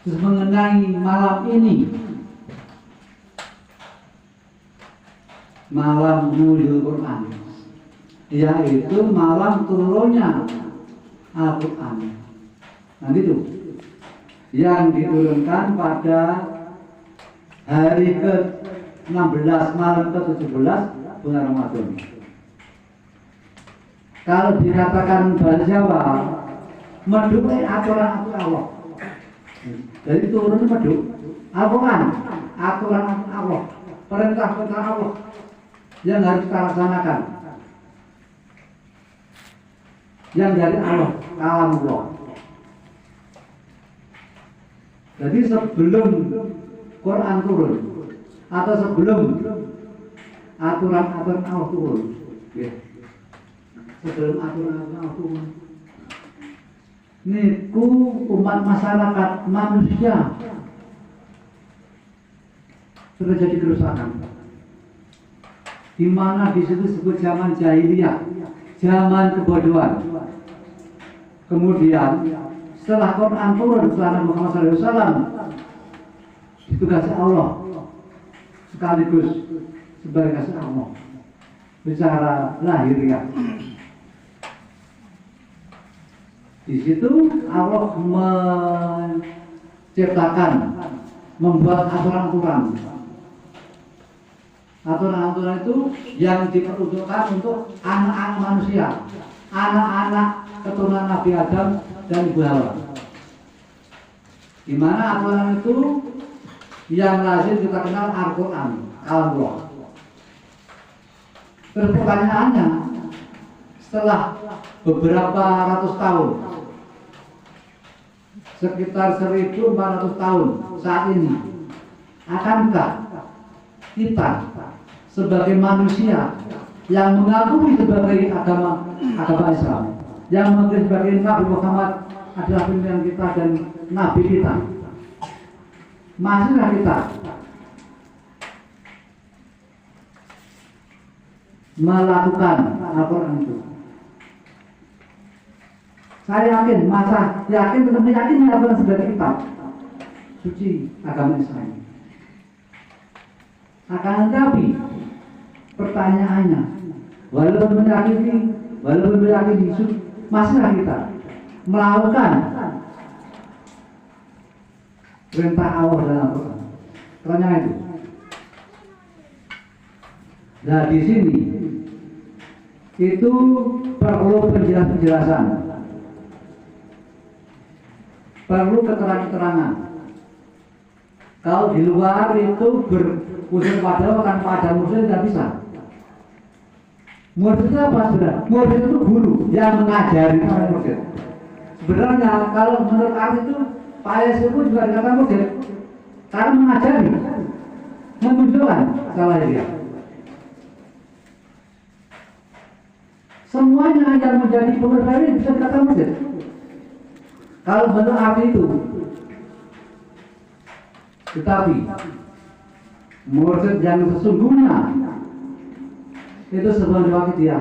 Terus mengenai malam ini, malam nuzul Quran, yaitu malam turunnya Al-Quran. Nah itu yang diturunkan pada hari ke-16 malam ke-17 bulan Ramadan. Kalau dikatakan bahasa Jawa, meduk aturan Allah. Jadi turun meduk Al-Quran, aturan Allah, perintah-perintah Allah yang harus kita laksanakan, yang dari Allah, kalamullah. Jadi sebelum Quran turun atau sebelum aturan-aturan Allah turun, sebelum aturan Allah turun, niku umat masyarakat manusia terjadi kerusakan. Di mana di situ disebut zaman jahiliyah, zaman kebodohan. Kemudian setelah Quran turun, setelah Nabi Muhammad SAW ditugasi Allah sekaligus sebagai kasih Allah secara lahiriah. Di situ Allah menciptakan, membuat aturan-aturan. Aturan-aturan itu yang diperuntukkan untuk anak-anak manusia, anak-anak keturunan Nabi Adam dan Ibu Hawa. Di mana aturan itu yang lazim kita kenal Al-Quran, Allah. Terus pertanyaannya, setelah beberapa ratus tahun, sekitar 1400 tahun saat ini, akankah kita sebagai manusia yang mengakui sebagai agama Islam, yang mengakui sebagai Nabi Muhammad adalah pimpinan kita dan Nabi kita, masihkah kita melakukan Al-Quran itu? Saya yakin, benar-benar yakin Al-Quran sebagai kitab suci agama Islam. Akan tetapi pertanyaannya, walaupun meyakini, masihkah kita melakukan perintah Allah dalam Al-Quran? Pertanyaan itu. Nah di sini itu perlu penjelasan, perlu keterangan. Kalau di luar itu berusaha pada orang pada murid tidak bisa. Murid itu apa sebenarnya? Murid itu guru yang mengajari para murid. Sebenarnya kalau menurut arti itu Pak Ayas itu juga dikatakan murid karena mengajari, menunjukkan salah dia. Semuanya yang menjadi pemurid ini bisa dikatakan murid. Kalau menurut arti itu. Tetapi murid yang sesungguhnya itu sebuah wakil dia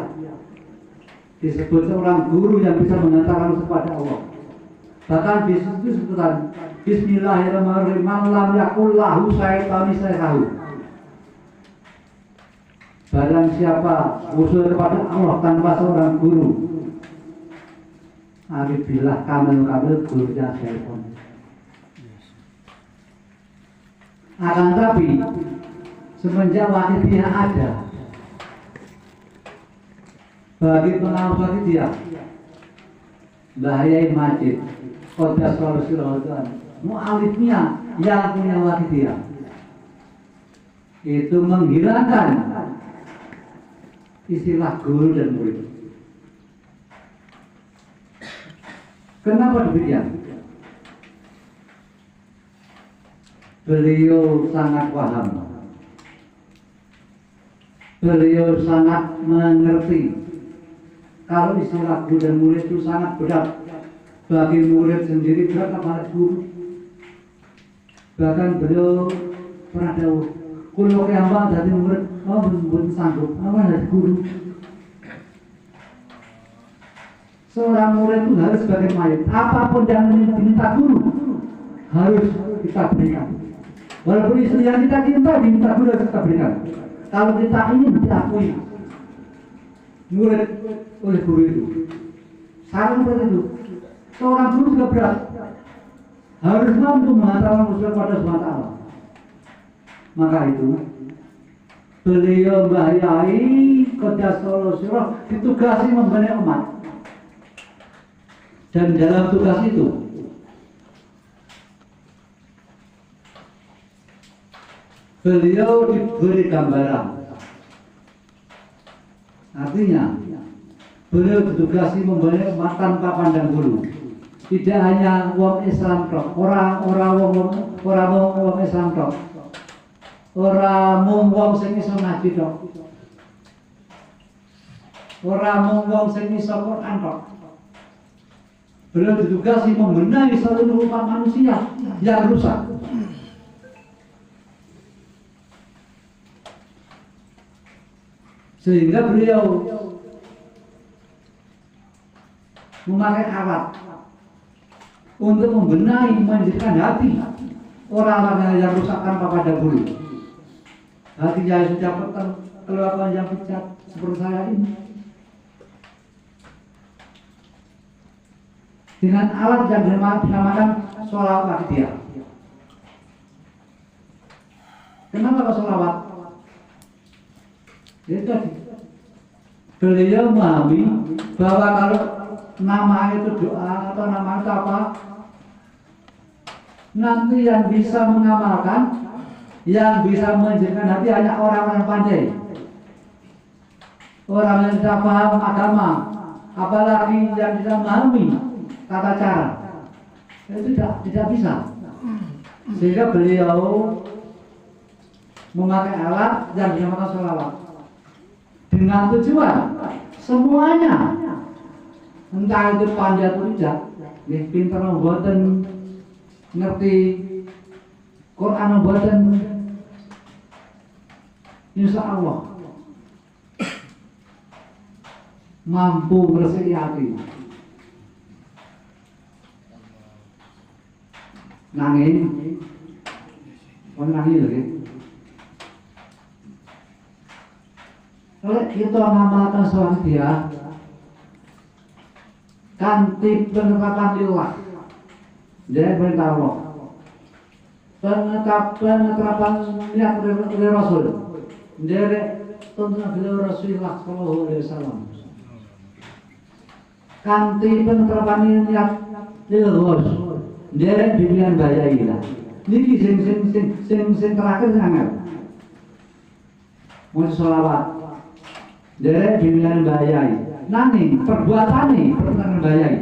disebut seorang guru yang bisa mengantarkan kepada Allah. Bahkan di situ disebutkan Bismillahirrahmanirrahim, man lam yakul lahu syaitani sayhahu. Barang siapa usul kepada Allah tanpa seorang guru, alibillah kamil gurunya syaitan. Akan tapi semenjak wakilnya ada, bagi pengawas wakilnya bahaya majid kodas Rasulullah mu'alifnya yang punya wakilnya itu menghilangkan istilah guru dan murid. Kenapa demikian? Beliau sangat paham, beliau sangat mengerti kalau istilah guru dan murid itu sangat berat bagi murid sendiri, berat kepada guru. Bahkan beliau pernah dawuh, kulo kiambang dari murid, belum sanggup, dari guru. Seorang murid itu harus sebagai mayat, apapun yang diminta guru harus kita berikan. Walaupun istri yang kita cinta diminta guru kita berikan. Kalau kita ingin diakui murid oleh guru itu, saran seperti itu. Seorang guru juga berat, harus mampu mengatakan usul pada SWT. Maka itu beliau Mbah Yai Qaddasallahu sirrah ditugasi membenahi umat. Dan dalam tugas itu beliau diberi gambaran. Artinya beliau ditugasi membenahi umat tanpa pandang bulu. Tidak hanya wong Islam tok, orang wong Islam tok. Ora mung wong sing iso ngaji tok. Ora mung wong sing iso Quran tok. Beliau ditugasi membenahi seluruh umat manusia yang rusak. Sehingga beliau memakai alat untuk membenahi, menjadikan hati orang-orang yang rusak tanpa pada bulu. Hati yang sudah keluarga yang pucat seperti saya ini, dengan alat yang dinamakan sholawat dia. Kenapa kok sholawat? Itu tadi beliau memahami bahwa kalau nama itu doa atau nama itu apa, nanti yang bisa mengamalkan, yang bisa menjadikan hati hanya orang-orang pandai, orang yang tidak paham agama, apalagi yang tidak memahami tata cara. Itu tidak bisa. Sehingga beliau memakai alat yang dinamakan sholawat dengan tujuan semuanya, entah itu pandai atau tidak, pintar membuatan, ngerti Quran membuatan, insya Allah mampu meresiki hati. Nanging, nangis lagi. Kalau kita mengamalkan sholat dia, kanti penetapan lillah dari perintah Allah, penetapan niat dari Rasul, dari tuntunan beliau Rasulullah Sallallahu Alaihi Wasallam. Kanti penetapan niat lillah dari bimbingan Mbah Yai lah. Niki sing terakhir sangat. Mau sholawat dari bimbingan Mbah Yai. Nanging perbuatane pertentangan Mbah Yai.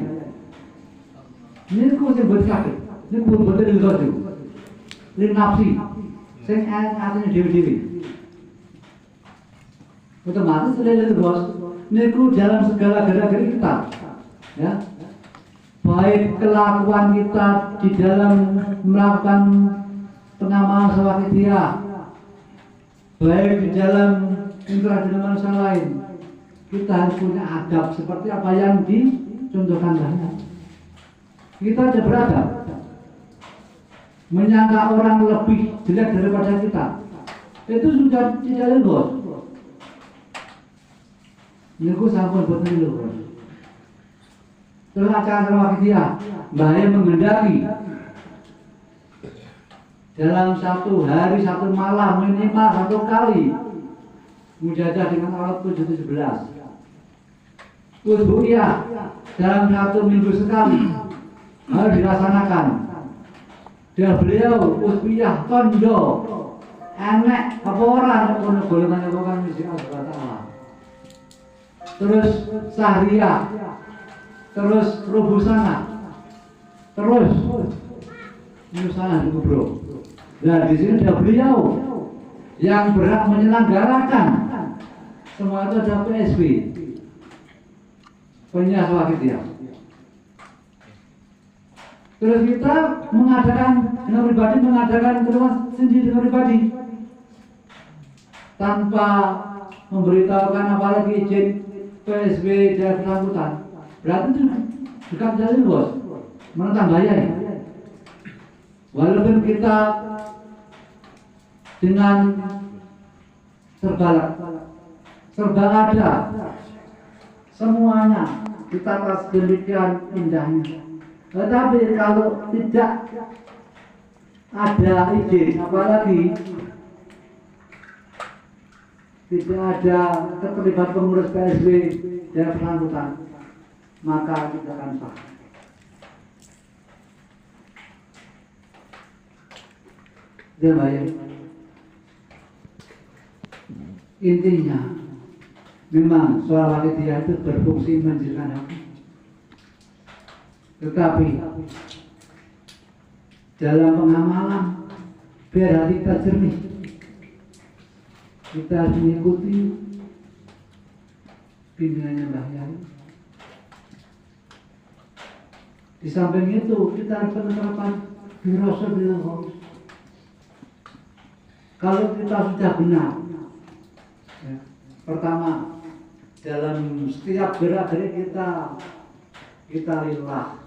Ini kok sing bersakit. Ini pun betul itu. Ini nafsi. Sing artinya dewi-dewi. Otomatis lele bos. Niku dalam segala gerak-gerik kita. Ya. Baik kelakuan kita di dalam melakukan pengamalan sholat dia, baik di dalam interaksi dengan manusia lain, kita harus punya adab seperti apa yang dicontohkan banyak. Kita ada beradab, menyangka orang lebih jelek daripada kita, itu sudah tidak lulus. Ini ku sampun buat lulus. Terus acara dia, Mbah Yai menghendaki dalam satu hari, satu malam, minimal satu kali mujadah dengan alat 717. Usbu'iyah dalam satu minggu sekali harus dilaksanakan. Dan beliau usbu'iyah tondo enek apa orang yang golongan bukan misi Allah. Terus sahriyah, terus rubuh sana, terus sana dulu bro. Nah di sini ada beliau yang berhak menyelenggarakan semua itu ada PSB, penyias wakil dia. Terus kita mengadakan dengan pribadi, mengadakan keluhan sendiri dengan pribadi tanpa memberitahukan apalagi izin PSB dan bersangkutan. Berarti itu juga jadi bos menentang Mbah Yai. Walaupun kita dengan serba ada, semuanya kita tas demikian indahnya. Tetapi kalau tidak ada izin, apalagi tidak ada keterlibatan pengurus PSB yang bersangkutan, maka tidak akan sah. Intinya memang soal panitia itu berfungsi menjadikan hati, tetapi dalam pengamalan biar hati kita jernih, kita harus mengikuti pimpinannya Mbah Yai. Di samping itu kita harus penerapan Birroso. Kalau kita sudah benar, ya, pertama dalam setiap gerak-gerik kita lillah,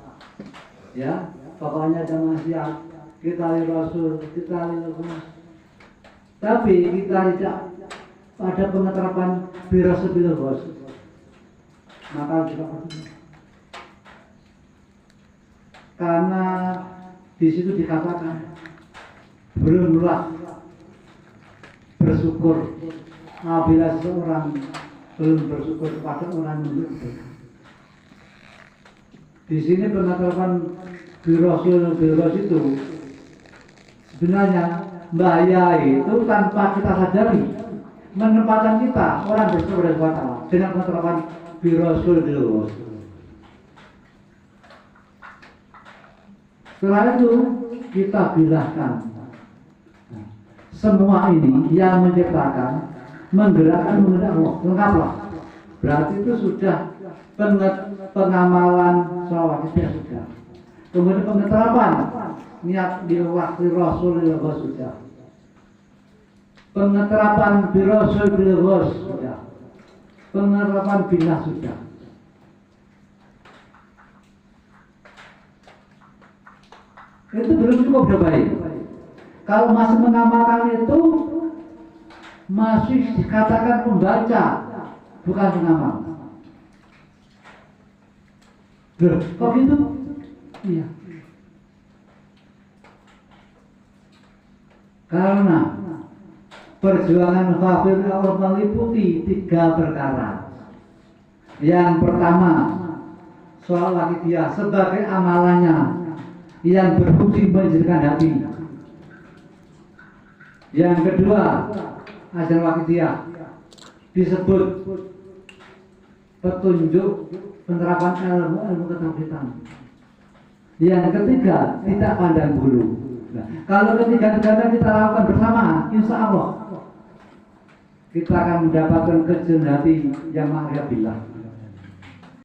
ya, pokoknya jangan siap, kita lillah Rasul, kita lillah Rasul. Tapi kita tidak pada pengeterapan Birroso, maka juga karena di situ dikatakan belumlah bersyukur apabila seorang belum bersyukur kepada orang yang bersyukur. Di sini penetapan Birroso itu sebenarnya Mbah Yai itu tanpa kita sadari menempatkan kita orang bersyukur kepada Allah dengan penetapan Birroso. Setelah itu kita bilahkan semua ini yang menciptakan, menggerakkan mengenai Allah, lengkaplah. Berarti itu sudah pengamalan sholat itu sudah. Kemudian pengeterapan niat waktu Rasulullah sudah. Pengeterapan Birroso sudah. Pengeterapan billah sudah. Itu belum cukup sudah baik. Kalau masih mengamalkan itu masih dikatakan pembaca, bukan pengamal. Loh, kok gitu? Iya. Karena perjuangan Hafidh Allah meliputi 3 perkara. Yang pertama, soal wakidiyah sebagai amalannya yang berfungsi menjadikan hati. Yang kedua, ajaran wakidiyah disebut petunjuk penerapan ilmu ketauhidan. Yang ketiga, tidak pandang bulu. Nah, kalau ketiga-tiganya kita lakukan bersama, insya Allah kita akan mendapatkan kejutan hati yang maha billah.